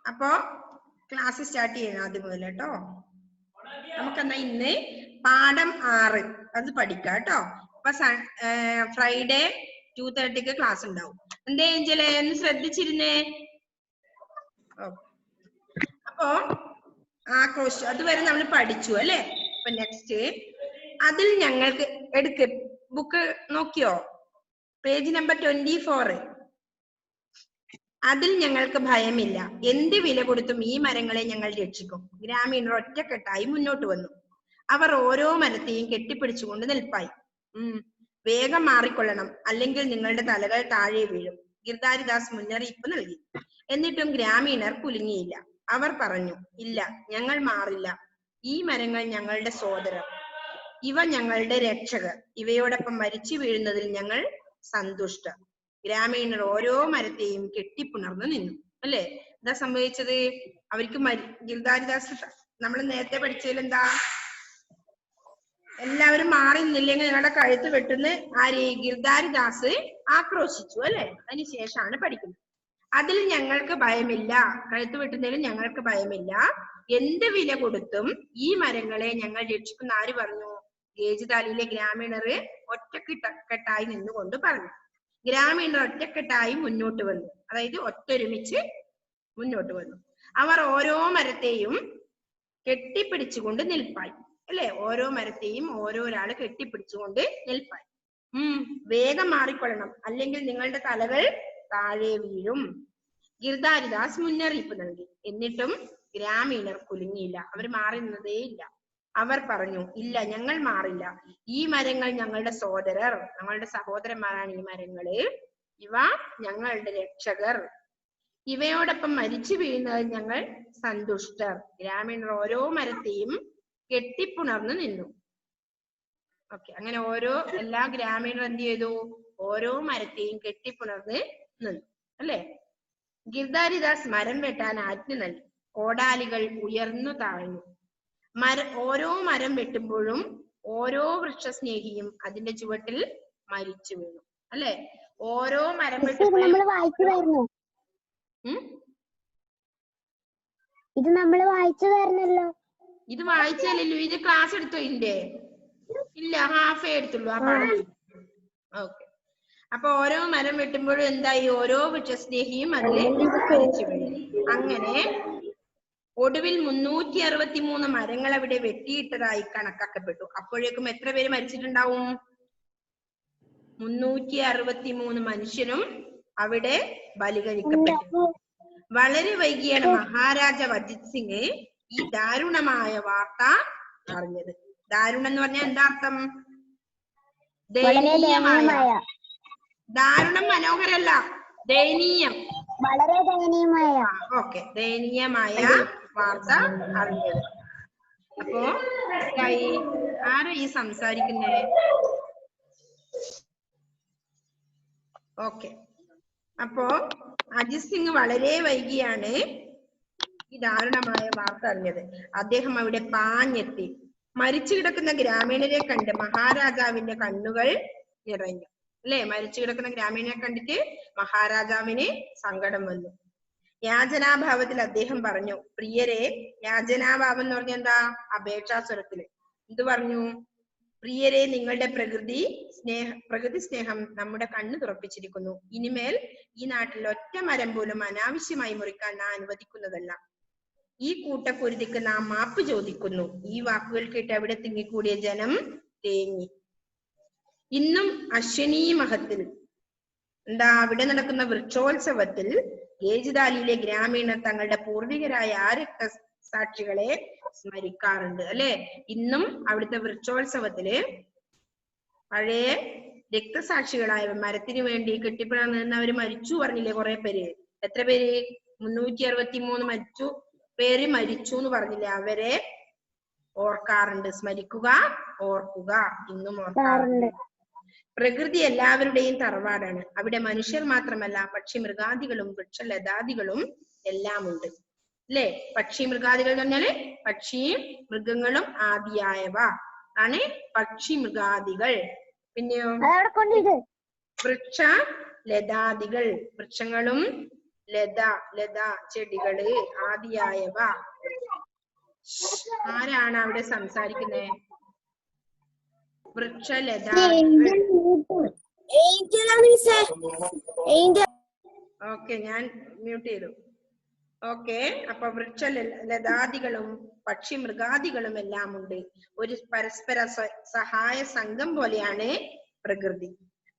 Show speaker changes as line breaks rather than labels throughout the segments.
അപ്പോ class start ചെയ്യണം ആദ്യം മുതൽ കേട്ടോ. നമുക്കെന്നാ ഇന്ന് പാഠം 6 അത് പഠിക്കാം കേട്ടോ. അപ്പൊ ഫ്രൈഡേ 2:30 ക്ലാസ് ഉണ്ടാവും. എന്തേ ഏഞ്ചലേ ഒന്ന് ശ്രദ്ധിച്ചിരുന്നേ. അപ്പോ ആ ക്വസ്റ്റ്യൻ അതുവരെ നമ്മൾ പഠിച്ചു അല്ലെ. അപ്പൊ നെക്സ്റ്റ് അതിൽ ഞങ്ങൾക്ക് എടുക്ക് ബുക്ക് നോക്കിയോ, പേജ് നമ്പർ 24. അതിൽ ഞങ്ങൾക്ക് ഭയമില്ല, എന്ത് വില കൊടുത്തും ഈ മരങ്ങളെ ഞങ്ങൾ രക്ഷിക്കും. ഗ്രാമീണർ ഒറ്റക്കെട്ടായി മുന്നോട്ട് വന്നു. അവർ ഓരോ മരത്തെയും കെട്ടിപ്പിടിച്ചുകൊണ്ട് നിൽപ്പായി. വേഗം മാറിക്കൊള്ളണം, അല്ലെങ്കിൽ നിങ്ങളുടെ തലകൾ താഴെ വീഴും. ഗിർധാരിദാസ് മുന്നറിയിപ്പ് നൽകി. എന്നിട്ടും ഗ്രാമീണർ കുലുങ്ങിയില്ല. അവർ പറഞ്ഞു, ഇല്ല, ഞങ്ങൾ മാറില്ല. ഈ മരങ്ങൾ ഞങ്ങളുടെ സോദരർ, ഇവ ഞങ്ങളുടെ രക്ഷകർ. ഇവയോടൊപ്പം മരിച്ചു വീഴുന്നതിൽ ഞങ്ങൾ സന്തുഷ്ടർ. ഗ്രാമീണർ ഓരോ മരത്തെയും കെട്ടിപ്പുണർന്നു നിന്നു. അല്ലെ, എന്താ സംഭവിച്ചത്? അവർക്ക് ഗിർധാരിദാസ് നമ്മൾ നേരത്തെ പഠിച്ചതിൽ എന്താ, എല്ലാവരും മാറി നിന്നില്ലെങ്കിൽ നിങ്ങളുടെ കഴുത്ത് വെട്ടുന്ന ആര്? ഗിർധാരിദാസ് ആക്രോശിച്ചു അല്ലെ. അതിനുശേഷമാണ് പഠിക്കുന്നത്. അതിൽ ഞങ്ങൾക്ക് ഭയമില്ല, കഴുത്ത് വെട്ടുന്നതിലും ഞങ്ങൾക്ക് ഭയമില്ല, എന്ത് വില കൊടുത്തും ഈ മരങ്ങളെ ഞങ്ങൾ രക്ഷിക്കുന്ന ആര് പറഞ്ഞു? ഗേജ്താലിയിലെ ഗ്രാമീണർ ഒറ്റക്കെട്ടായി നിന്നുകൊണ്ട് പറഞ്ഞു. ഗ്രാമീണർ ഒറ്റക്കെട്ടായി മുന്നോട്ട് വന്നു, അതായത് ഒത്തൊരുമിച്ച് മുന്നോട്ട് വന്നു. അവർ ഓരോ മരത്തെയും കെട്ടിപ്പിടിച്ചുകൊണ്ട് നിൽപ്പായി അല്ലെ. ഓരോ മരത്തെയും ഓരോരാള് കെട്ടിപ്പിടിച്ചുകൊണ്ട് നിൽപ്പായി. വേഗം മാറിക്കൊള്ളണം, അല്ലെങ്കിൽ നിങ്ങളുടെ തലകൾ താഴെ വീഴും. ഗിർധാരിദാസ് മുന്നറിയിപ്പ് നൽകി. എന്നിട്ടും ഗ്രാമീണർ കുലുങ്ങിയില്ല, അവർ മാറി നിന്നതേ ഇല്ല. അവർ പറഞ്ഞു, ഇല്ല, ഞങ്ങൾ മാറില്ല. ഈ മരങ്ങൾ ഞങ്ങളുടെ സോദരർ, ഞങ്ങളുടെ സഹോദരന്മാരാണ് ഈ മരങ്ങള്. ഇവ ഞങ്ങളുടെ രക്ഷകർ. ഇവയോടൊപ്പം മരിച്ചു വീഴുന്നതിൽ ഞങ്ങൾ സന്തുഷ്ടർ. ഗ്രാമീണർ ഓരോ മരത്തെയും കെട്ടിപ്പുണർന്നു നിന്നു. ഓക്കെ, അങ്ങനെ എല്ലാ ഗ്രാമീണർ എന്ത് ചെയ്തു? ഓരോ മരത്തെയും കെട്ടിപ്പുണർന്ന് നിന്നു അല്ലെ. ഗിർധാരിദാസ് മരം വെട്ടാൻ ആജ്ഞ നൽകി. കോടാലികൾ ഉയർന്നു താഴ്ന്നു. ഓരോ മരം വെട്ടുമ്പോഴും ഓരോ വൃക്ഷസ്നേഹിയും അതിന്റെ ചുവട്ടിൽ മരിച്ചു വീണു അല്ലെ. ഓരോ മരം വെട്ടുമ്പോഴും
ഇത് നമ്മൾ വായിച്ചതായിരുന്നല്ലോ.
ഇത് വായിച്ചാലല്ലോ. ഇത് ക്ലാസ് എടുത്തോ? ഇല്ല, ഹാഫേ എടുത്തുള്ളൂ ആ പാഠത്തിൽ. ഓക്കെ, അപ്പൊ ഓരോ മരം വെട്ടുമ്പോഴും എന്തായി? ഓരോ വൃക്ഷസ്നേഹിയും അതിൽ മരിച്ചു വീണു. അങ്ങനെ ഒടുവിൽ 363 മരങ്ങൾ അവിടെ വെട്ടിയിട്ടതായി കണക്കാക്കപ്പെട്ടു. അപ്പോഴേക്കും എത്ര പേര് മരിച്ചിട്ടുണ്ടാവും? 363 മനുഷ്യരും അവിടെ ബലി കഴിക്കപ്പെട്ടു. വളരെ വൈകിയാണ് മഹാരാജ വജിത് സിംഗ് ഈ ദാരുണമായ വാർത്ത അറിഞ്ഞത്. ദാരുണം എന്ന് പറഞ്ഞാൽ എന്താ അർത്ഥം? ദയനീയമായ. ദാരുണം മനോഹരല്ല, ദയനീയം,
വളരെ ദയനീയമായ.
ഓക്കെ, ദയനീയമായ വാർത്ത അറിഞ്ഞത്. അപ്പോ ആരാ ഈ സംസാരിക്കുന്നേ? ഓക്കെ, അപ്പോ അജിത് സിംഗ് വളരെ വൈകിയാണ് ഈ ദാരുണമായ വാർത്ത അറിഞ്ഞത്. അദ്ദേഹം അവിടെ പാഞ്ഞെത്തി. മരിച്ചു കിടക്കുന്ന ഗ്രാമീണരെ കണ്ട് മഹാരാജാവിന്റെ കണ്ണുകൾ നിറഞ്ഞു അല്ലെ. മരിച്ചു കിടക്കുന്ന ഗ്രാമീണരെ കണ്ടിട്ട് മഹാരാജാവിന് സങ്കടം വന്നു. യാചനാഭാവത്തിൽ അദ്ദേഹം പറഞ്ഞു, പ്രിയരെ. യാചനാഭാവം എന്ന് പറഞ്ഞ എന്താ? അപേക്ഷാസ്വരത്തില് എന്ത് പറഞ്ഞു? പ്രിയരെ, നിങ്ങളുടെ പ്രകൃതി സ്നേഹം നമ്മുടെ കണ്ണ് തുറപ്പിച്ചിരിക്കുന്നു. ഇനിമേൽ ഈ നാട്ടിൽ ഒറ്റ മരം പോലും അനാവശ്യമായി മുറിക്കാൻ നാം അനുവദിക്കുന്നതല്ല. ഈ കൂട്ടക്കുരുതിക്ക് നാം മാപ്പ് ചോദിക്കുന്നു. ഈ വാക്കുകൾ കേട്ട് അവിടെ തിങ്ങിക്കൂടിയ ജനം തേങ്ങി. ഇന്നും അശ്വനീ മഹത്തിൽ അവിടെ നടക്കുന്ന വൃക്ഷോത്സവത്തിൽ ഗേജ്താലിയിലെ ഗ്രാമീണർ തങ്ങളുടെ പൂർവികരായ ആ രക്തസാക്ഷികളെ സ്മരിക്കാറുണ്ട് അല്ലെ. ഇന്നും അവിടുത്തെ വൃക്ഷോത്സവത്തില് പഴയ രക്തസാക്ഷികളായ മരത്തിന് വേണ്ടി കെട്ടിപ്പിടന്നവര് മരിച്ചു പറഞ്ഞില്ലേ കുറെ പേര്. എത്ര പേര്? 363 പേര് മരിച്ചു എന്ന് പറഞ്ഞില്ലേ. അവരെ ഓർക്കാറുണ്ട്. സ്മരിക്കുക, ഓർക്കുക, ഇന്നും ഓർക്കാറുണ്ട്. പ്രകൃതി എല്ലാവരുടെയും തറവാടാണ്. അവിടെ മനുഷ്യർ മാത്രമല്ല, പക്ഷി മൃഗാദികളും വൃക്ഷലതാദികളും എല്ലാം ഉണ്ട് അല്ലെ. പക്ഷി മൃഗാദികൾ എന്ന് പറഞ്ഞാല് പക്ഷിയും മൃഗങ്ങളും ആദിയായവ ആണ് പക്ഷി മൃഗാദികൾ. പിന്നെയോ വൃക്ഷ ലതാദികൾ വൃക്ഷങ്ങളും ലത ചെടികള് ആദിയായവ. ആരാണ് അവിടെ സംസാരിക്കുന്നത്? വൃക്ഷലതാദികൾ. ഓക്കെ, ഞാൻ മ്യൂട്ട് ചെയ്തു. ഓക്കെ, അപ്പൊ ലതാദികളും പക്ഷി മൃഗാദികളും എല്ലാം ഉണ്ട്. ഒരു പരസ്പര സഹായ സംഘം പോലെയാണ് പ്രകൃതി.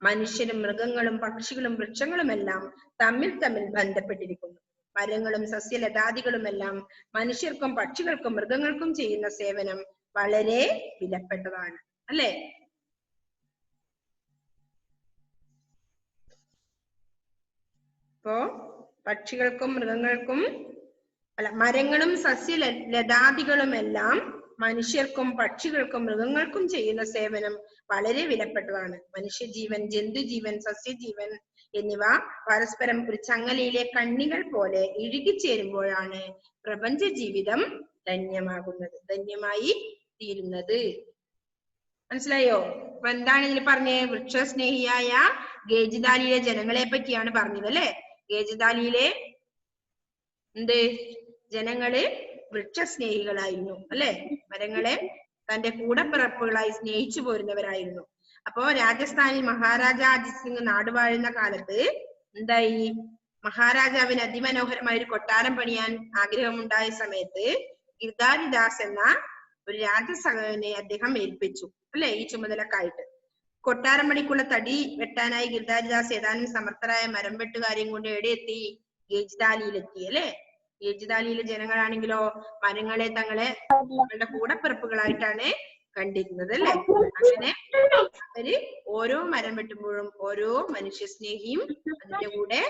മനുഷ്യരും മൃഗങ്ങളും പക്ഷികളും വൃക്ഷങ്ങളും എല്ലാം തമ്മിൽ ബന്ധപ്പെട്ടിരിക്കുന്നു. മരങ്ങളും സസ്യലതാദികളും എല്ലാം മനുഷ്യർക്കും പക്ഷികൾക്കും മൃഗങ്ങൾക്കും ചെയ്യുന്ന സേവനം വളരെ വിലപ്പെട്ടതാണ്, അല്ലേ? അപ്പോ പക്ഷികൾക്കും മൃഗങ്ങൾക്കും മരങ്ങളും സസ്യലതാദികളും എല്ലാം മനുഷ്യർക്കും പക്ഷികൾക്കും മൃഗങ്ങൾക്കും ചെയ്യുന്ന സേവനം വളരെ വിലപ്പെട്ടതാണ്. മനുഷ്യജീവൻ, ജന്തുജീവൻ, സസ്യജീവൻ എന്നിവ പരസ്പരം ഒരു ചങ്ങലയിലെ കണ്ണികൾ പോലെ ഇഴുകിച്ചേരുമ്പോഴാണ് പ്രപഞ്ച ജീവിതം ധന്യമായി തീരുന്നത്. മനസ്സിലായോ? അപ്പൊ എന്താണ് ഇതിൽ പറഞ്ഞേ? വൃക്ഷസ്നേഹിയായ ഗേജിദാലിയിലെ ജനങ്ങളെ പറ്റിയാണ് പറഞ്ഞത്, അല്ലെ? ഗേജിദാലിയിലെ ജനങ്ങള് വൃക്ഷസ്നേഹികളായിരുന്നു, അല്ലെ? മരങ്ങളെ തന്റെ കൂടപ്പിറപ്പുകളായി സ്നേഹിച്ചു പോരുന്നവരായിരുന്നു. അപ്പോ രാജസ്ഥാനിൽ മഹാരാജ അജിത് സിംഗ് നാടുവാഴുന്ന കാലത്ത് എന്തായി? മഹാരാജാവിന് അതിമനോഹരമായ ഒരു കൊട്ടാരം പണിയാൻ ആഗ്രഹമുണ്ടായ സമയത്ത് ഗിർധാരിദാസ് എന്ന ഒരു രാജസഹനെ അദ്ദേഹം ഏൽപ്പിച്ചു, അല്ലെ? ഈ ചുമതലക്കായിട്ട്. കൊട്ടാരം പണിക്കുള്ള തടി വെട്ടാനായി ഗിർധാരിദാസ് ഏതാനും സമർത്ഥരായ മരം വെട്ടുകാരെയും കൊണ്ട് എവിടെയെത്തി? ഗേജ്ദാലിയിലെത്തി, അല്ലെ? ഗേജ്ദാലിയിലെ ജനങ്ങളാണെങ്കിലോ മരങ്ങളെ തങ്ങളുടെ കൂടപ്പിറപ്പുകളായിട്ടാണ് കണ്ടിരുന്നത്, അല്ലെ? അങ്ങനെ അവര് ഓരോ മരം വെട്ടുമ്പോഴും ഓരോ മനുഷ്യസ്നേഹിയും അതിന്റെ കൂടെ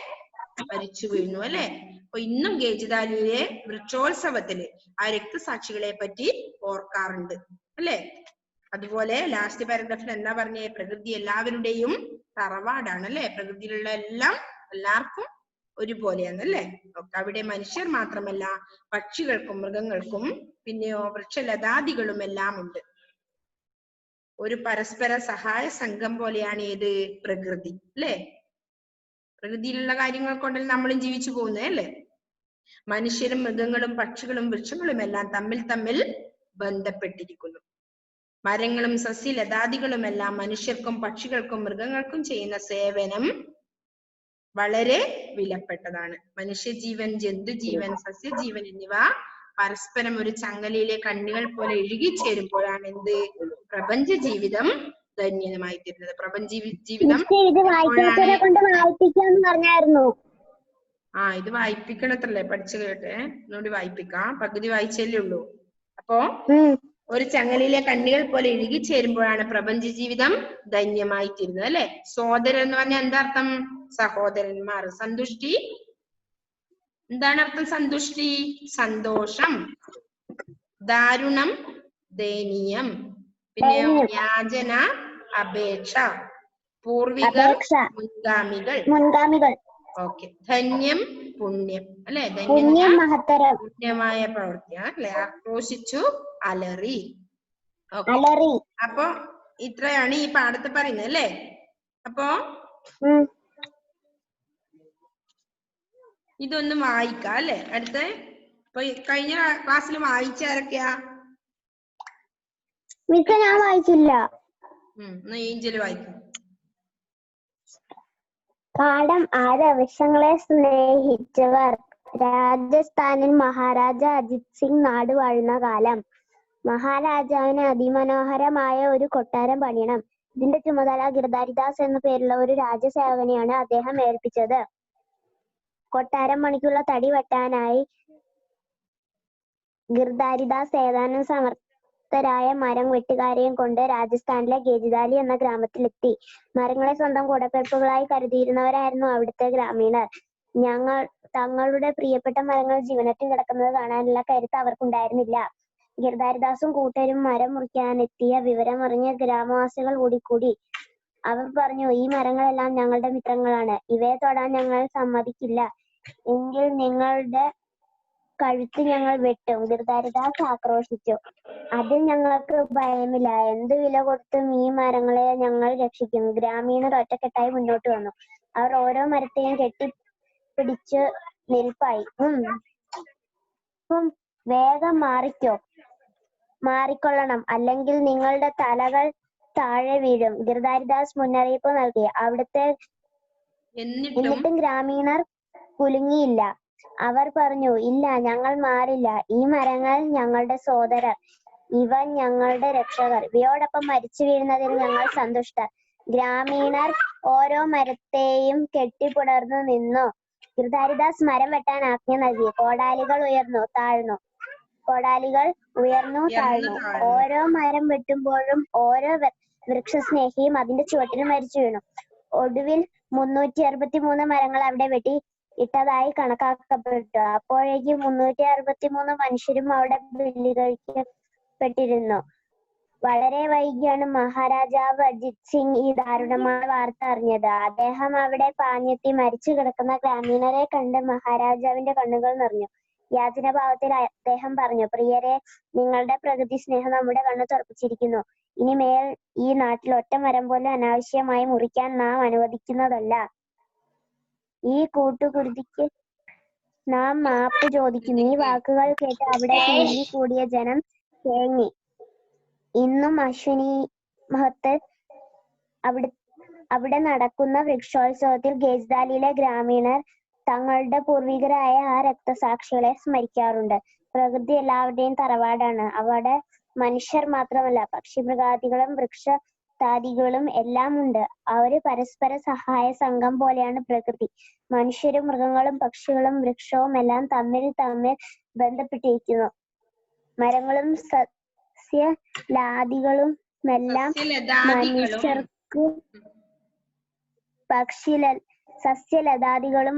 മരിച്ചു വീഴുന്നു, അല്ലെ? അപ്പൊ ഇന്നും ഗേജ്ദാലിയിലെ വൃക്ഷോത്സവത്തില് ആ രക്തസാക്ഷികളെ പറ്റി ഓർക്കാറുണ്ട്, അല്ലെ? അതുപോലെ ലാസ്റ്റ് പാരഗ്രാഫിൽ എന്താ പറഞ്ഞേ? പ്രകൃതി എല്ലാവരുടെയും തറവാടാണ്, അല്ലെ? പ്രകൃതിയിലുള്ള എല്ലാവർക്കും ഒരുപോലെയാണ്, അല്ലെ? അവിടെ മനുഷ്യർ മാത്രമല്ല, പക്ഷികൾക്കും മൃഗങ്ങൾക്കും പിന്നെയോ വൃക്ഷലതാദികളും എല്ലാം ഉണ്ട്. ഒരു പരസ്പര സഹായ സംഘം പോലെയാണ് ഏത്? പ്രകൃതി, അല്ലെ? പ്രകൃതിയിലുള്ള കാര്യങ്ങൾ കൊണ്ടല്ല നമ്മളും ജീവിച്ചു പോകുന്നത്, അല്ലെ? മനുഷ്യരും മൃഗങ്ങളും പക്ഷികളും വൃക്ഷങ്ങളും എല്ലാം തമ്മിൽ ബന്ധപ്പെട്ടിരിക്കുന്നു. മരങ്ങളും സസ്യലതാദികളും എല്ലാം മനുഷ്യർക്കും പക്ഷികൾക്കും മൃഗങ്ങൾക്കും ചെയ്യുന്ന സേവനം വളരെ വിലപ്പെട്ടതാണ്. മനുഷ്യജീവൻ, ജന്തുജീവൻ, സസ്യജീവൻ എന്നിവ പരസ്പരം ഒരു ചങ്ങലയിലെ കണ്ണികൾ പോലെ ഇഴുകിച്ചേരുമ്പോഴാണ് എന്ത്? പ്രപഞ്ച ജീവിതം ധന്യമായി തീരുന്നത്. പ്രപഞ്ച ജീവിതം ഇത് വായിപ്പിക്കണത്രല്ലേ? പഠിച്ചു കേട്ടെ, ഒന്നുകൂടി വായിപ്പിക്കാം. പകുതി വായിച്ചല്ലേ ഉള്ളൂ. അപ്പോ ഒരു ചങ്ങലയിലെ കണ്ണികൾ പോലെ ഇഴുകിച്ചേരുമ്പോഴാണ് പ്രപഞ്ച ജീവിതം ധന്യമായി തീരുന്നത്, അല്ലെ? സോദരൻ എന്ന് പറഞ്ഞാൽ എന്താ അർത്ഥം? സഹോദരന്മാർ. സന്തുഷ്ടി എന്താണ് അർത്ഥം? സന്തുഷ്ടി സന്തോഷം. ദാരുണം ദയനീയം. പിന്നെ യാചന അപേക്ഷ. പൂർവികർ മുൻഗാമികൾ. ഓക്കെ. ധന്യം പുണ്യം, അല്ലെ? ധന്യം പുണ്യമായ പ്രവൃത്തിയാണ്, അല്ലെ? ആക്രോശിച്ചു അലറി. അപ്പൊ ഇത്രയാണ് ഈ പാഠത്ത് പറയുന്നത്, അല്ലെ? അപ്പൊ ഇതൊന്ന് വായിക്കാം, അല്ലെ? അടുത്ത ഇപ്പൊ കഴിഞ്ഞ ക്ലാസ്സിൽ വായിച്ചാരൊക്കെയാ?
ഞാൻ വായിച്ചില്ല.
ഏഞ്ചൽ വായിക്കും.
പാഠം 6. വൃക്ഷങ്ങളെ സ്നേഹിച്ചവർ. രാജസ്ഥാനിൽ മഹാരാജ അജിത് സിംഗ് നാട് വാഴുന്ന കാലം. മഹാരാജാവിന് അതിമനോഹരമായ ഒരു കൊട്ടാരം പണിയണം. ഇതിന്റെ ചുമതല ഗിർധാരിദാസ് എന്നു പേരുള്ള ഒരു രാജസേവകനെയാണ് അദ്ദേഹം ഏൽപ്പിച്ചത്. കൊട്ടാരം പണിക്കുള്ള തടി വെട്ടാനായി ഗിർധാരിദാസ് ഏതാനും സമർത്ഥരായ മരം വെട്ടുകാരെയും കൊണ്ട് രാജസ്ഥാനിലെ ഗേജ്ദാലി എന്ന ഗ്രാമത്തിലെത്തി. മരങ്ങളെ സ്വന്തം കൂടപ്പിറപ്പുകളായി കരുതിയിരുന്നവരായിരുന്നു അവിടുത്തെ ഗ്രാമീണർ. തങ്ങളുടെ പ്രിയപ്പെട്ട മരങ്ങൾ ജീവനറ്റ് കിടക്കുന്നത് കാണാനുള്ള കരുത്ത് അവർക്കുണ്ടായിരുന്നില്ല. ഗിർധാരിദാസും കൂട്ടരും മരം മുറിക്കാനെത്തിയ വിവരമറിഞ്ഞ ഗ്രാമവാസികൾ ഓടിക്കൂടി. അവർ പറഞ്ഞു, ഈ മരങ്ങളെല്ലാം ഞങ്ങളുടെ മിത്രങ്ങളാണ്, ഇവയെ തൊടാൻ ഞങ്ങൾ സമ്മതിക്കില്ല. എങ്കിൽ നിങ്ങളുടെ കഴുത്ത് ഞങ്ങൾ വെട്ടും. ഗിർധാരിദാസ് ആക്രോശിച്ചു. അതിൽ ഞങ്ങൾക്ക് ഭയമില്ല. എന്ത് വില കൊടുത്തും ഈ മരങ്ങളെ ഞങ്ങൾ രക്ഷിക്കും. ഗ്രാമീണർ ഒറ്റക്കെട്ടായി മുന്നോട്ട് വന്നു. അവർ ഓരോ മരത്തെയും കെട്ടിപ്പിടിച്ചു നിൽപ്പായി. വേഗം മാറിക്കൊള്ളണം, അല്ലെങ്കിൽ നിങ്ങളുടെ തലകൾ താഴെ വീഴും, ഗിർധാരിദാസ് മുന്നറിയിപ്പ് നൽകി. എന്നിട്ടും ഗ്രാമീണർ കുലുങ്ങിയില്ല. അവർ പറഞ്ഞു, ഇല്ല, ഞങ്ങൾ മാറില്ല. ഈ മരങ്ങൾ ഞങ്ങളുടെ സോദരർ, ഇവ ഞങ്ങളുടെ രക്ഷകർ, ഇവയോടൊപ്പം മരിച്ചു വീഴുന്നതിൽ ഞങ്ങൾ സന്തുഷ്ടർ. ഗ്രാമീണർ ഓരോ മരത്തെയും കെട്ടിപ്പുണർന്നു നിന്നു. ഗിർധാരിദാസ് മരം വെട്ടാൻ ആജ്ഞ നൽകി. കോടാലികൾ ഉയർന്നു താഴ്ന്നു. ഓരോ മരം വെട്ടുമ്പോഴും ഓരോ വൃക്ഷസ്നേഹിയും അതിന്റെ ചുവട്ടിൽ മരിച്ചു വീണു. ഒടുവിൽ 363 മരങ്ങൾ അവിടെ വെട്ടി ഇട്ടതായി കണക്കാക്കപ്പെട്ടു. അപ്പോഴേക്കും 363 മനുഷ്യരും അവിടെ ബലി കഴിക്കപ്പെട്ടിരുന്നു. വളരെ വൈകിയാണ് മഹാരാജാവ് അജിത് സിംഗ് ഈ ദാരുണമായ വാർത്ത അറിഞ്ഞത്. അദ്ദേഹം അവിടെ പാഞ്ഞെത്തി മരിച്ചു കിടക്കുന്ന ഗ്രാമീണരെ കണ്ട് മഹാരാജാവിന്റെ കണ്ണുകൾ നിറഞ്ഞു. യാചനാഭാവത്തിൽ അദ്ദേഹം പറഞ്ഞു, പ്രിയരെ, നിങ്ങളുടെ പ്രകൃതി സ്നേഹം നമ്മുടെ കണ്ണ് തുറപ്പിച്ചിരിക്കുന്നു. ഇനിമേൽ ഈ നാട്ടിൽ ഒറ്റ മരം പോലും അനാവശ്യമായി മുറിക്കാൻ നാം അനുവദിക്കുന്നതല്ല. ഈ കൂട്ടുകുരുതിക്ക് നാം മാപ്പ് ചോദിക്കുന്നു. ഈ വാക്കുകൾ കേട്ട് അവിടെ കൂടിയ ജനം തേങ്ങി. ഇന്നും അശ്വിനി മഹത്ത് അവിടെ നടക്കുന്ന വൃക്ഷോത്സവത്തിൽ ഗേജ്ദാലിലെ ഗ്രാമീണർ തങ്ങളുടെ പൂർവികരായ ആ രക്തസാക്ഷികളെ സ്മരിക്കാറുണ്ട്. പ്രകൃതി എല്ലാവരുടെയും തറവാടാണ്. അവിടെ മനുഷ്യർ മാത്രമല്ല, പക്ഷിമൃഗാദികളും വൃക്ഷതാദികളും എല്ലാം ഉണ്ട്. ഒരു പരസ്പര സഹായ സംഘം പോലെയാണ് പ്രകൃതി. മനുഷ്യരും മൃഗങ്ങളും പക്ഷികളും വൃക്ഷവും എല്ലാം തമ്മിൽ ബന്ധപ്പെട്ടിരിക്കുന്നു. മരങ്ങളും സസ്യലതാദികളും എല്ലാം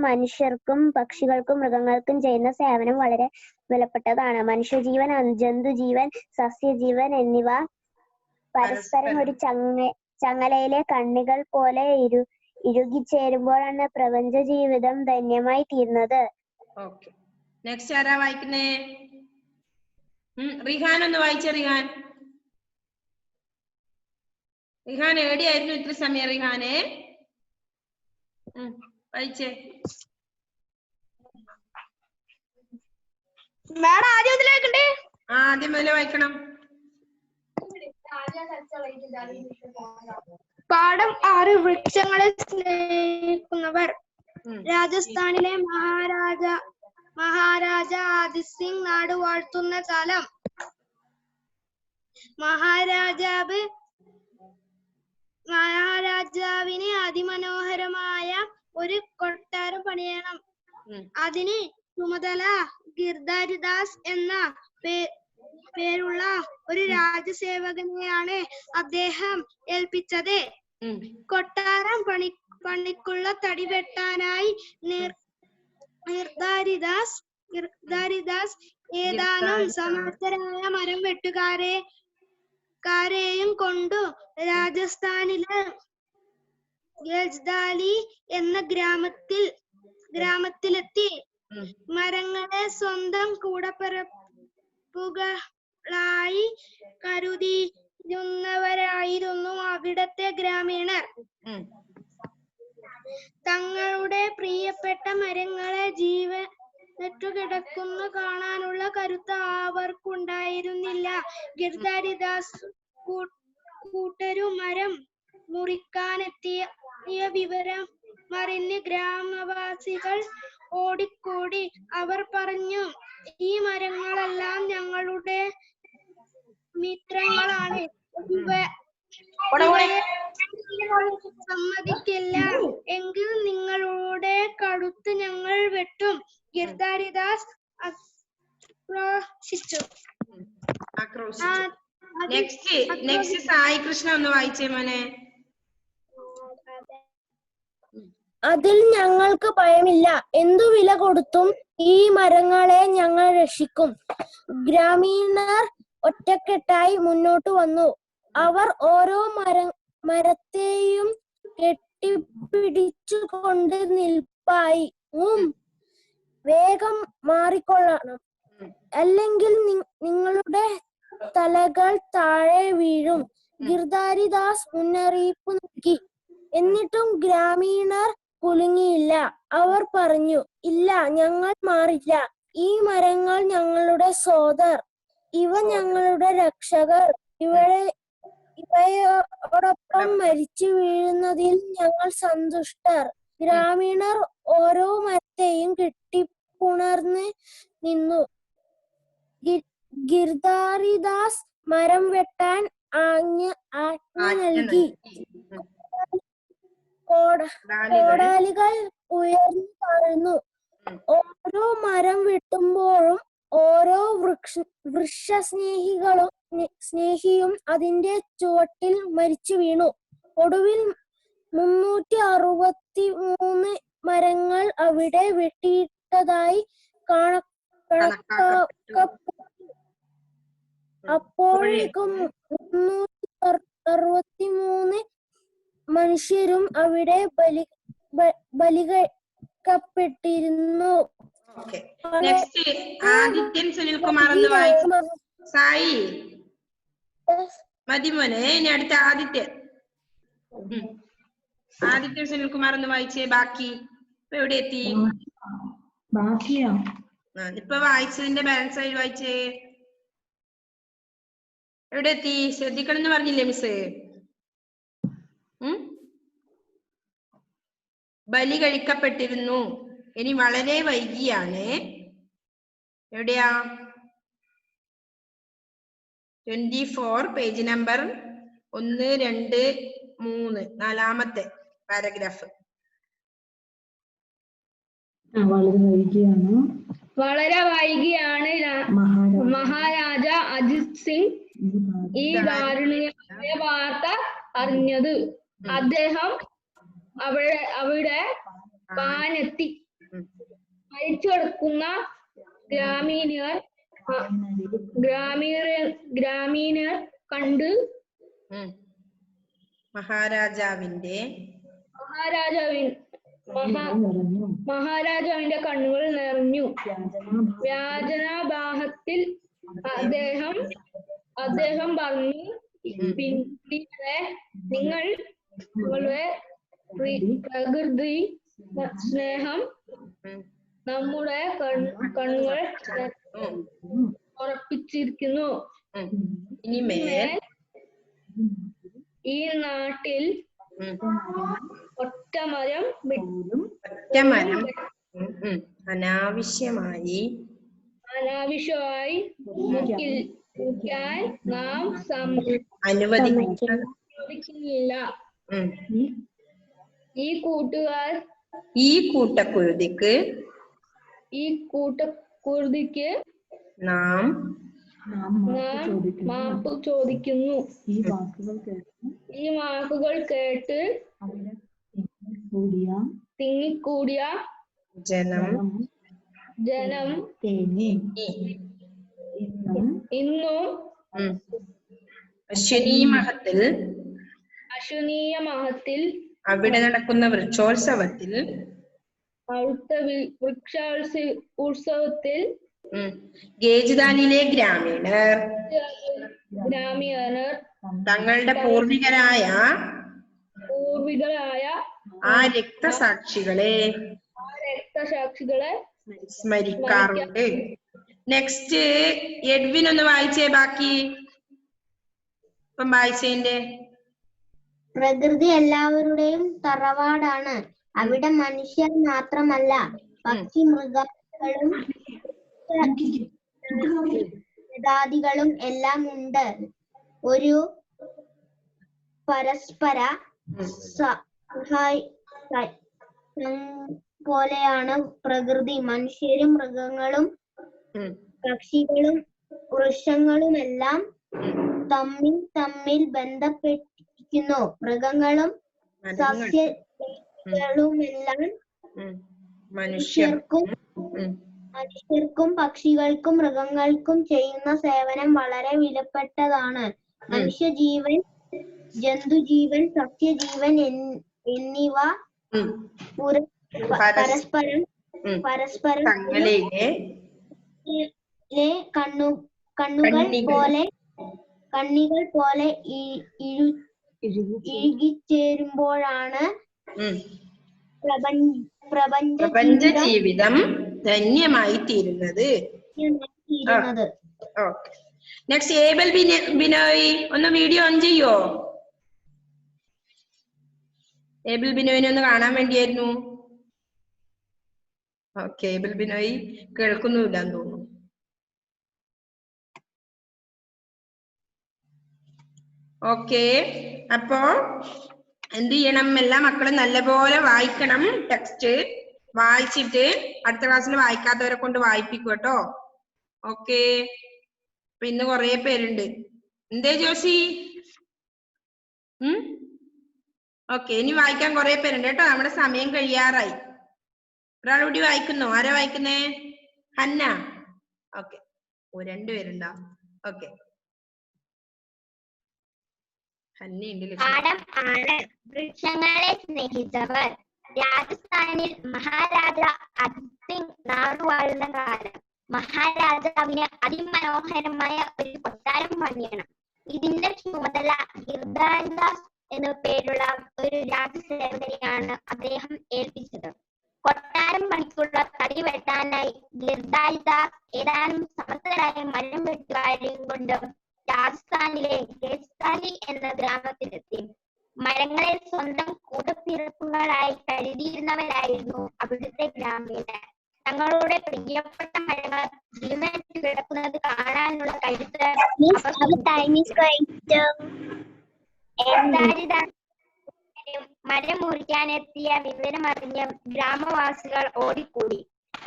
മനുഷ്യർക്കും പക്ഷികൾക്കും മൃഗങ്ങൾക്കും ചെയ്യുന്ന സേവനം വളരെ വിലപ്പെട്ടതാണ്. മനുഷ്യജീവൻ, ജന്തുജീവൻ, സസ്യജീവൻ എന്നിവ പരസ്പരം ഒരു ചങ്ങലയിലെ കണ്ണികൾ പോലെ ഇഴുകിച്ചേരുമ്പോഴാണ് പ്രപഞ്ച ജീവിതം ധന്യമായി തീരുന്നത്.
നെക്സ്റ്റ് ആരാ വായിക്കുന്നേ? റിഹാൻ ഒന്ന് വായിച്ചേ. റിഹാൻ എവിടെയായിരുന്നു ഇത്ര സമയം? റിഹാനെ വായിച്ചേ. ആദ്യം മുതലേ വായിക്കണം.
പാഠം 6. വൃക്ഷങ്ങളെ സ്നേഹിക്കുന്നവർ. രാജസ്ഥാനിലെ മഹാരാജ അജിത് സിംഗ് നാട് വാഴ്ത്തുന്ന കാലം. മഹാരാജാവിന് അതിമനോഹരമായ ഒരു കൊട്ടാരം പണിയണം. അതിന് ചുമതല ഗിർധാരിദാസ് എന്ന പേരുള്ള ഒരു രാജസേവകനെയാണ് അദ്ദേഹം ഏൽപ്പിച്ചത്. കൊട്ടാരം പണിക്കുള്ള തടി വെട്ടാനായി ഗിർധാരിദാസ് ഏതാനും സമർത്ഥരായ മരം വെട്ടുകാരെയും കൊണ്ടു രാജസ്ഥാനിലെ ഗേജ്ദാലി എന്ന ഗ്രാമത്തിലെത്തി. മരങ്ങളെ സ്വന്തം കൂടപ്പിറപ്പുകളായി കരുതിയിരുന്നവരായിരുന്നു അവിടത്തെ ഗ്രാമീണർ. തങ്ങളുടെ പ്രിയപ്പെട്ട മരങ്ങളെ ജീവനറ്റുകിടക്കുന്നു കാണാനുള്ള കരുത്ത് അവർക്കുണ്ടായിരുന്നില്ല. ഗിർധാരിദാസ് കൂട്ടരും മരം മുറിക്കാനെത്തിയ വിവരം അറിഞ്ഞ് ഗ്രാമവാസികൾ ഓടിക്കൂടി. അവർ പറഞ്ഞു, ഈ മരങ്ങളെല്ലാം ഞങ്ങളുടെ മിത്രങ്ങളാണ്, സമ്മതിക്കില്ല എങ്കിൽ നിങ്ങളുടെ കഴുത്ത് ഞങ്ങൾ വെട്ടും. ഗിർധാരിദാസ് ആക്രോശിച്ചു.
നെക്സ്റ്റ് സായി കൃഷ്ണ ഒന്ന് വായിച്ചേ മോനെ.
അതിൽ ഞങ്ങൾക്ക് ഭയമില്ല. എന്തു വില കൊടുത്തും ഈ മരങ്ങളെ ഞങ്ങൾ രക്ഷിക്കും. ഗ്രാമീണർ ഒറ്റക്കെട്ടായി മുന്നോട്ട് വന്നു. അവർ ഓരോ മരത്തെയും കെട്ടിപ്പിടിച്ചുകൊണ്ട് നിൽപ്പായി. വേഗം മാറിക്കൊള്ളണം, അല്ലെങ്കിൽ നിങ്ങളുടെ തലകൾ താഴെ വീഴും, ഗിർധാരിദാസ് മുന്നറിയിപ്പ് നൽകി. എന്നിട്ടും ഗ്രാമീണർ കുലുങ്ങിയില്ല. അവർ പറഞ്ഞു, ഇല്ല, ഞങ്ങൾ മാറില്ല. ഈ മരങ്ങൾ ഞങ്ങളുടെ സോദർ, ഇവ ഞങ്ങളുടെ രക്ഷകർ. ഇവയോടൊപ്പം മരിച്ചു വീഴുന്നതിൽ ഞങ്ങൾ സന്തുഷ്ടർ. ഗ്രാമീണർ ഓരോ മരത്തെയും കെട്ടിപ്പുണർന്ന് നിന്നു. ഗിർധാരിദാസ് മരം വെട്ടാൻ ആജ്ഞ നൽകി. കോടാലികൾ ഉയർന്നു താഴ്ന്നു. ഓരോ മരം വെട്ടുമ്പോഴും ഓരോ വൃക്ഷസ്നേഹിയും അതിന്റെ ചുവട്ടിൽ മരിച്ചു വീണു. ഒടുവിൽ 363 മരങ്ങൾ അവിടെ വെട്ടിയിട്ടതായി കണക്കാക്കപ്പെട്ടു. അപ്പോഴേക്കും 363 മനുഷ്യരും അവിടെ ബലികപ്പെട്ടിരുന്നു.
ആദിത്യൻ സുനിൽകുമാർ എന്ന് വായിച്ചു. സായി മതി മോനെ. ഇനി അടുത്ത ആദിത്യൻ സുനിൽകുമാർ എന്ന് വായിച്ചേ. ബാക്കി ഇപ്പൊ എവിടെ എത്തി? ഇപ്പൊ വായിച്ചതിന്റെ ബാലൻസ് ആയി വായിച്ചേ. എവിടെ എത്തി? ശ്രദ്ധിക്കണം എന്ന് പറഞ്ഞില്ലേ മിസ്? ബലി കഴിക്കപ്പെട്ടിരുന്നു. ഇനി വളരെ വൈകിയാണ്. എവിടെയാ? 24 പേജ് നമ്പർ 1, 2, 3 നാലാമത്തെ പാരഗ്രാഫ്.
വളരെ വൈകിയാണ് മഹാരാജ അജിത് സിംഗ് ഈ ദാരുണമായ വാർത്ത അറിഞ്ഞത്. അദ്ദേഹം അവിടെ പാഞ്ഞെത്തി. മരിച്ചു കിടക്കുന്ന ഗ്രാമീണർ കണ്ട് മഹാരാജാവിന്റെ കണ്ണുകൾ നിറഞ്ഞു. വ്യാജനാഭാവത്തിൽ അദ്ദേഹം പറഞ്ഞു, നിങ്ങളുടെ പ്രകൃതി സ്നേഹം നമ്മുടെ കണ്ണുകൾ ഉറപ്പിച്ചിരിക്കുന്നു. ഇനിമേൽ ഈ നാട്ടിൽ ഒറ്റമരം
അനാവശ്യമായി
മുറിക്കാൻ നാം അനുവദിക്കുന്നില്ല. ഈ കൂട്ടക്കുരുതിക്ക് നാം മാപ്പ് ചോദിക്കുന്നു. ഈ വാക്കുകൾ കേട്ട് തിങ്ങിക്കൂടിയ ജനം ഇന്നും അശ്വനീയ മഹത്തിൽ
അവിടെ നടക്കുന്ന വൃക്ഷോത്സവത്തിൽ ഗേജ്ദാനിലെ ഗ്രാമീണർ തങ്ങളുടെ പൂർവികരായ ആ രക്തസാക്ഷികളെ സ്മരിക്കാറുണ്ട്. നെക്സ്റ്റ് എഡ്വിൻ ഒന്ന് വായിച്ചേ. ബാക്കി ഇപ്പം വായിച്ചതിന്റെ.
പ്രകൃതി എല്ലാവരുടെയും തറവാടാണ്. അവിടെ മനുഷ്യർ മാത്രമല്ല, പക്ഷി മൃഗങ്ങളും ജാതികളും എല്ലാം ഉണ്ട്. ഒരു പരസ്പര പോലെയാണ് പ്രകൃതി. മനുഷ്യരും മൃഗങ്ങളും പക്ഷികളും വൃക്ഷങ്ങളുമെല്ലാം തമ്മിൽ ബന്ധപ്പെട്ടിരിക്കുന്നു. മൃഗങ്ങളും സസ്യങ്ങളുമെല്ലാം മനുഷ്യർക്കും പക്ഷികൾക്കും മൃഗങ്ങൾക്കും ചെയ്യുന്ന സേവനം വളരെ വിലപ്പെട്ടതാണ്. മനുഷ്യജീവൻ, ജന്തുജീവൻ, സസ്യജീവൻ എന്നിവ പരസ്പരം കണ്ണികൾ പോലെ ഇഴുകിച്ചേരുമ്പോഴാണ്
പ്രപഞ്ച ജീവിതം ധന്യമായി തീരുന്നത്. ഓക്കെ, നെക്സ്റ്റ് ഏബൽ ബിനോയ് ഒന്ന് വീഡിയോ ഓൺ ചെയ്യോ? ഏബൽ ബിനോയിനെ ഒന്ന് കാണാൻ വേണ്ടിയായിരുന്നു. ഓക്കെ, ഏബൽ ബിനോയ് കേൾക്കുന്നുമില്ലാന്ന് തോന്നുന്നു. ഓക്കെ, അപ്പോ എന്ത് ചെയ്യണം? എല്ലാ മക്കളും നല്ലപോലെ വായിക്കണം. ടെക്സ്റ്റ് വായിച്ചിട്ട് അടുത്ത ക്ലാസ്സിൽ വായിക്കാത്തവരെ കൊണ്ട് വായിപ്പിക്കും കേട്ടോ. ഓക്കെ, അപ്പൊ ഇന്ന് കൊറേ പേരുണ്ട്. എന്തേ ജോസി? ഓക്കെ, ഇനി വായിക്കാൻ കൊറേ പേരുണ്ട് കേട്ടോ. നമ്മുടെ സമയം കഴിയാറായി. ഒരാൾ കൂടി വായിക്കുന്നോ? ആരാ വായിക്കുന്നേ? ഹന്ന. ഓക്കെ, രണ്ടുപേരുണ്ടോ? ഓക്കെ, ഹന്നയുണ്ട്.
വൃക്ഷങ്ങളെ സ്നേഹിച്ചവർ. രാജസ്ഥാനിൽ മഹാരാജ അജിത് സിംഗ് നാടുവാഴുന്ന കാലം മഹാരാജാവിന് അതിമനോഹരമായ ഒരു കൊട്ടാരം പണിയണം. ഇതിന്റെ ചുമതല ഗിർദാരിദാസ് എന്നു പേരുള്ള ഒരു രാജസേവകനെയാണ് അദ്ദേഹം ഏൽപ്പിച്ചത്. കൊട്ടാരം പണിക്കുള്ള തടി വെട്ടാനായി ഗിർദാരിദാസ് ഏതാനും സമർത്ഥരായ മരം വെട്ടുകാരെയും കൊണ്ട് രാജസ്ഥാനിലെ ഗേജ്താലി എന്ന ഗ്രാമത്തിലെത്തി. മരങ്ങളെ സ്വന്തം കൂടപ്പിറപ്പുകളായി കരുതിയിരുന്നവരായിരുന്നു അവിടുത്തെ ഗ്രാമീണർ. തങ്ങളുടെ പ്രിയപ്പെട്ട മരങ്ങൾ ജീവനറ്റ് കിടക്കുന്നത് കാണാനുള്ള കരുത്ത് മരം മുറിക്കാനെത്തിയ വിവരമറിഞ്ഞ് ഗ്രാമവാസികൾ ഓടിക്കൂടി.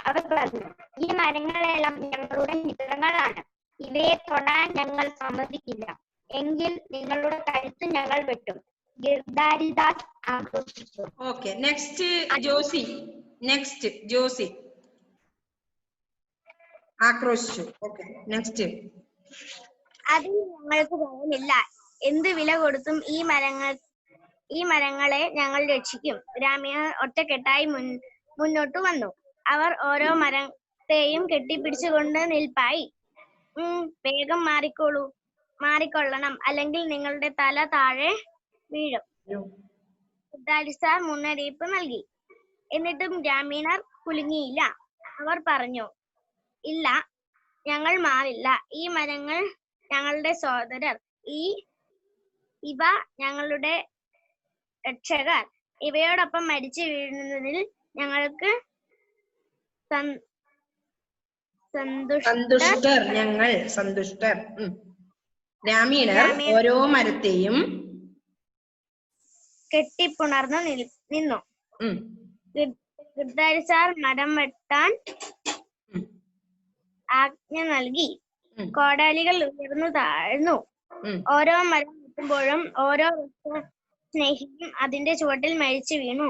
അവർ പറഞ്ഞു, ഈ മരങ്ങളെല്ലാം ഞങ്ങളുടെ മിത്രങ്ങളാണ്, ഇവയെ തൊടാൻ ഞങ്ങൾ സമ്മതിക്കില്ല. എങ്കിൽ നിങ്ങളുടെ കഴുത്ത് ഞങ്ങൾ വെട്ടും. ഗിർദാരിദാസ് ആഘോഷിച്ചു.
Okay, next Josy. ആക്രോശിച്ചു. Okay, next.
അതിന് ഞങ്ങൾക്ക് ഭയമില്ല. എന്ത് വില കൊടുത്തും ഈ മരങ്ങളെ ഞങ്ങൾ രക്ഷിക്കും. ഗ്രാമീണർ ഒറ്റക്കെട്ടായി മുന്നോട്ട് വന്നു. അവർ ഓരോ മരത്തെയും കെട്ടിപ്പിടിച്ചുകൊണ്ട് നിൽപ്പായി. വേഗം മാറിക്കൊള്ളണം, അല്ലെങ്കിൽ നിങ്ങളുടെ തല താഴെ വീഴും. ഗിർദാരിദാസ് മുന്നറിയിപ്പ് നൽകി. എന്നിട്ടും ഗ്രാമീണർ കുലുങ്ങിയില്ല. അവർ പറഞ്ഞു, ഇല്ല, ഞങ്ങൾ മാറില്ല. ഈ മരങ്ങൾ ഞങ്ങളുടെ സഹോദരർ, ഇവ ഞങ്ങളുടെ രക്ഷകർ. ഇവയോടൊപ്പം മരിച്ചു വീഴുന്നതിൽ ഞങ്ങൾക്ക്
സന്തുഷ്ടർ. ഗ്രാമീണർ ഓരോ മരത്തെയും
കെട്ടിപ്പുണർന്നു നിന്നു. ഗിർദാരിദാസ് മരം വെട്ടാൻ ആജ്ഞ നൽകി. കോടാലികൾ ഉയർന്നു താഴ്ന്നു. ഓരോ മരം വെട്ടുമ്പോഴും ഓരോ സ്നേഹിയും അതിന്റെ ചുവട്ടിൽ മരിച്ചു വീണു.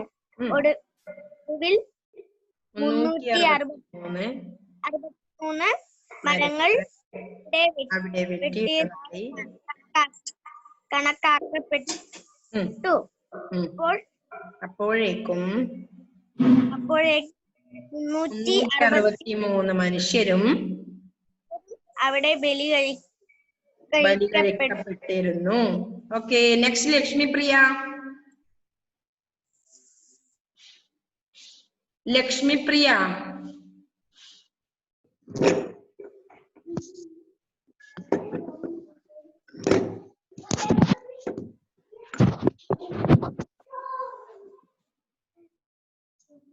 ഒടുവിൽ 363 മരങ്ങൾ കണക്കാക്കപ്പെട്ടു.
അപ്പോഴേക്കും 363 മനുഷ്യരും
അവിടെ ബലി കഴിക്കപ്പെട്ടിരുന്നു.
Okay, next Lakshmipriya.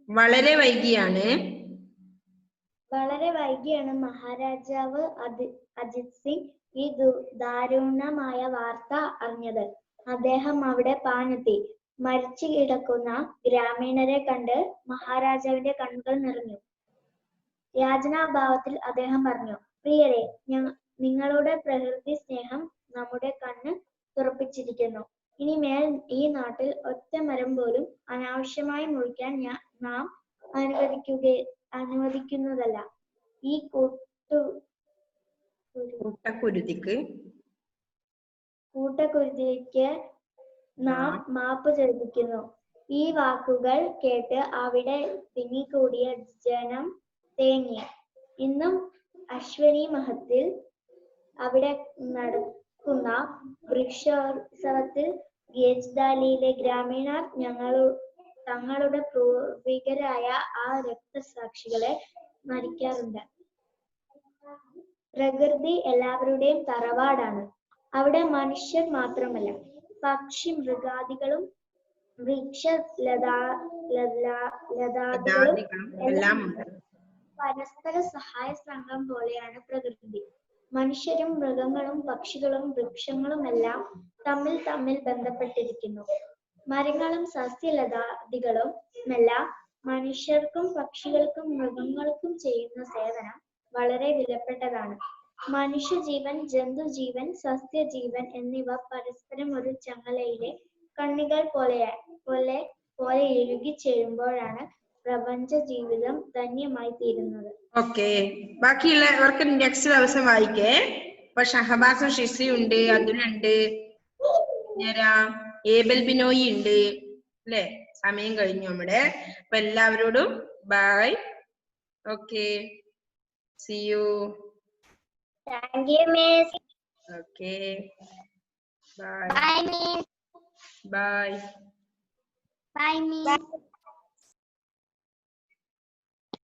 വളരെ വൈകിയാണ്
മഹാരാജാവ് അജിത് സിംഗ് ഈ ദാരുണമായ വാർത്ത അറിഞ്ഞത്. അദ്ദേഹം അവിടെ പാഞ്ഞെത്തി. മരിച്ചു കിടക്കുന്ന ഗ്രാമീണരെ കണ്ട് മഹാരാജാവിന്റെ കണ്ണുകൾ നിറഞ്ഞു. യാചനാഭാവത്തിൽ അദ്ദേഹം പറഞ്ഞു, പ്രിയരെ, നിങ്ങളുടെ പ്രകൃതി സ്നേഹം നമ്മുടെ കണ്ണ് തുറപ്പിച്ചിരിക്കുന്നു. ഇനിമേൽ ഈ നാട്ടിൽ ഒറ്റ മരം പോലും അനാവശ്യമായി മുറിക്കാൻ നാം അനുവദിക്കുന്നതല്ല. ഈ കൂട്ടക്കുരുതിക്ക് നാം മാപ്പ് ചോദിക്കുന്നു. ഈ വാക്കുകൾ കേട്ട് അവിടെ തിങ്ങിക്കൂടിയ ജനം തേങ്ങി. ഇന്നും അശ്വനി മഹത്തിൽ അവിടെ നടക്കുന്ന വൃക്ഷോത്സവത്തിൽ ഗേജ്താലിയിലെ ഗ്രാമീണർ
തങ്ങളുടെ പൂർവികരായ ആ രക്തസാക്ഷികളെ സ്മരിക്കാറുണ്ട്. പ്രകൃതി എല്ലാവരുടെയും തറവാടാണ്. അവിടെ മനുഷ്യർ മാത്രമല്ല, പക്ഷി മൃഗാദികളും ലതാദികളും
എല്ലാം ഉണ്ട്.
പരസ്പര സഹായ സംഘം പോലെയാണ് പ്രകൃതി. മനുഷ്യരും മൃഗങ്ങളും പക്ഷികളും വൃക്ഷങ്ങളും എല്ലാം തമ്മിൽ തമ്മിൽ ബന്ധപ്പെട്ടിരിക്കുന്നു. മരങ്ങളും സസ്യലതാദികളും എല്ലാം മനുഷ്യർക്കും പക്ഷികൾക്കും മൃഗങ്ങൾക്കും ചെയ്യുന്ന സേവനം വളരെ വിലപ്പെട്ടതാണ്. മനുഷ്യജീവൻ, ജന്തുജീവൻ, സസ്യജീവൻ എന്നിവ പരസ്പരം ഒരു ചങ്ങലയിലെ കണ്ണികൾ പോലെ ഇഴുകിച്ചേരുമ്പോഴാണ് പ്രപഞ്ച ജീവിതം ധന്യമായി തീരുന്നത്.
ഓക്കെ, ബാക്കിയുള്ളവർക്ക് നെക്സ്റ്റ് ദിവസം വായിക്കേ. ഇപ്പൊ ഷഹബാസും ഷിസ്രിയും ഉണ്ട്, അതുലുണ്ട്, ഏബൽ ബിനോയി ഉണ്ട് അല്ലെ. സമയം കഴിഞ്ഞു നമ്മുടെ. അപ്പൊ എല്ലാവരോടും bye. Okay, see you.
Thank you, Miss.
Okay, bye.
Bye, Miss.
Bye.
Bye, Miss.